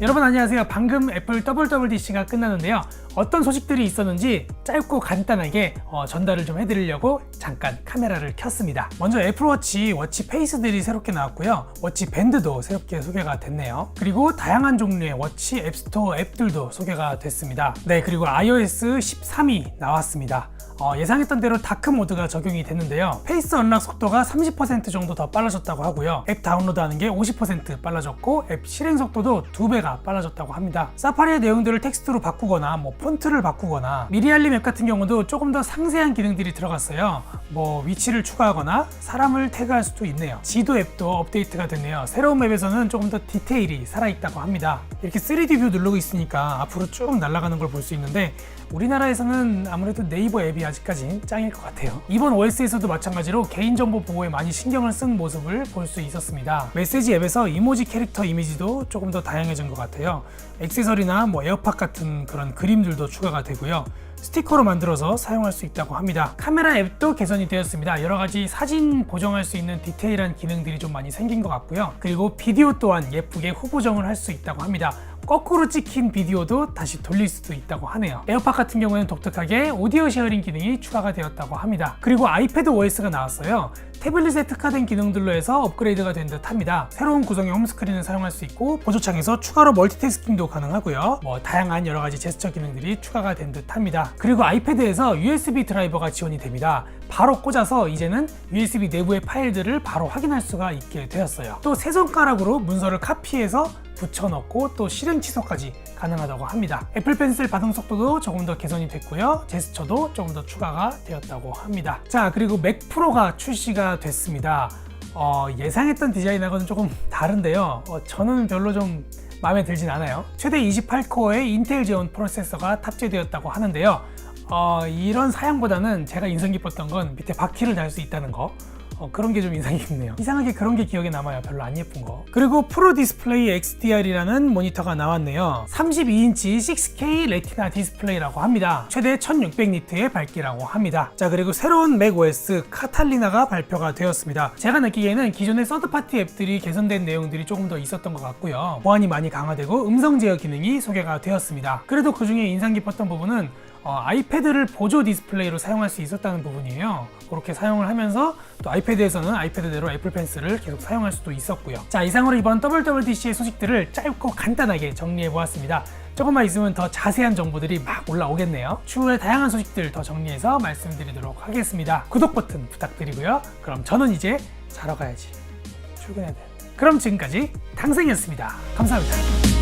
여러분 안녕하세요. 방금 애플 WWDC가 끝났는데요. 어떤 소식들이 있었는지 짧고 간단하게 전달을 좀 해드리려고 잠깐 카메라를 켰습니다. 먼저 애플워치 워치 페이스들이 새롭게 나왔고요. 워치 밴드도 새롭게 소개가 됐네요. 그리고 다양한 종류의 워치 앱스토어 앱들도 소개가 됐습니다. 네, 그리고 iOS 13이 나왔습니다. 예상했던 대로 다크 모드가 적용이 됐는데요. 페이스 언락 속도가 30% 정도 더 빨라졌다고 하고요. 앱 다운로드하는 게 50% 빨라졌고 앱 실행 속도도 2배가 빨라졌다고 합니다. 사파리의 내용들을 텍스트로 바꾸거나 폰트를 바꾸거나 미리알림 앱 같은 경우도 조금 더 상세한 기능들이 들어갔어요. 위치를 추가하거나 사람을 태그할 수도 있네요. 지도 앱도 업데이트가 됐네요. 새로운 맵에서는 조금 더 디테일이 살아있다고 합니다. 이렇게 3D 뷰 누르고 있으니까 앞으로 쭉 날아가는 걸 볼 수 있는데 우리나라에서는 아무래도 네이버 앱이 아직까지 짱일 것 같아요. 이번 OS에서도 마찬가지로 개인정보 보호에 많이 신경을 쓴 모습을 볼 수 있었습니다. 메시지 앱에서 이모지 캐릭터 이미지도 조금 더 다양해진 것 같아요. 액세서리나 에어팟 같은 그런 그림들도 추가가 되고요. 스티커로 만들어서 사용할 수 있다고 합니다. 카메라 앱도 개선이 되었습니다. 여러가지 사진 보정할 수 있는 디테일한 기능들이 좀 많이 생긴 것 같고요. 그리고 비디오 또한 예쁘게 후보정을 할 수 있다고 합니다. 거꾸로 찍힌 비디오도 다시 돌릴 수도 있다고 하네요. 에어팟 같은 경우에는 독특하게 오디오 쉐어링 기능이 추가가 되었다고 합니다. 그리고 아이패드 OS가 나왔어요. 태블릿에 특화된 기능들로 해서 업그레이드가 된 듯 합니다. 새로운 구성의 홈스크린을 사용할 수 있고 보조창에서 추가로 멀티태스킹도 가능하고요. 다양한 여러가지 제스처 기능들이 추가가 된 듯 합니다. 그리고 아이패드에서 USB 드라이버가 지원이 됩니다. 바로 꽂아서 이제는 USB 내부의 파일들을 바로 확인할 수가 있게 되었어요. 또 세 손가락으로 문서를 카피해서 붙여넣고 또 실행 취소까지 가능하다고 합니다. 애플 펜슬 반응 속도도 조금 더 개선이 됐고요. 제스처도 조금 더 추가가 되었다고 합니다. 자, 그리고 맥 프로가 출시가 됐습니다. 예상했던 디자인하고는 조금 다른데요. 저는 별로 좀 마음에 들진 않아요. 최대 28코어의 인텔 제온 프로세서가 탑재되었다고 하는데요. 이런 사양보다는 제가 인상 깊었던 건 밑에 바퀴를 달 수 있다는 거. 그런 게 좀 인상이 깊네요. 이상하게 그런 게 기억에 남아요. 별로 안 예쁜 거. 그리고 프로 디스플레이 XDR이라는 모니터가 나왔네요. 32인치 6K 레티나 디스플레이라고 합니다. 최대 1600니트의 밝기라고 합니다. 자, 그리고 새로운 맥OS 카탈리나가 발표가 되었습니다. 제가 느끼기에는 기존의 서드파티 앱들이 개선된 내용들이 조금 더 있었던 것 같고요. 보안이 많이 강화되고 음성 제어 기능이 소개가 되었습니다. 그래도 그 중에 인상 깊었던 부분은 아이패드를 보조 디스플레이로 사용할 수 있었다는 부분이에요. 그렇게 사용을 하면서 또 아이패드에서는 아이패드대로 애플 펜슬을 계속 사용할 수도 있었고요. 자, 이상으로 이번 WWDC의 소식들을 짧고 간단하게 정리해 보았습니다. 조금만 있으면 더 자세한 정보들이 막 올라오겠네요. 추후에 다양한 소식들 더 정리해서 말씀드리도록 하겠습니다. 구독 버튼 부탁드리고요. 그럼 저는 이제 자러 가야지. 출근해야 돼. 그럼 지금까지 당생이었습니다. 감사합니다.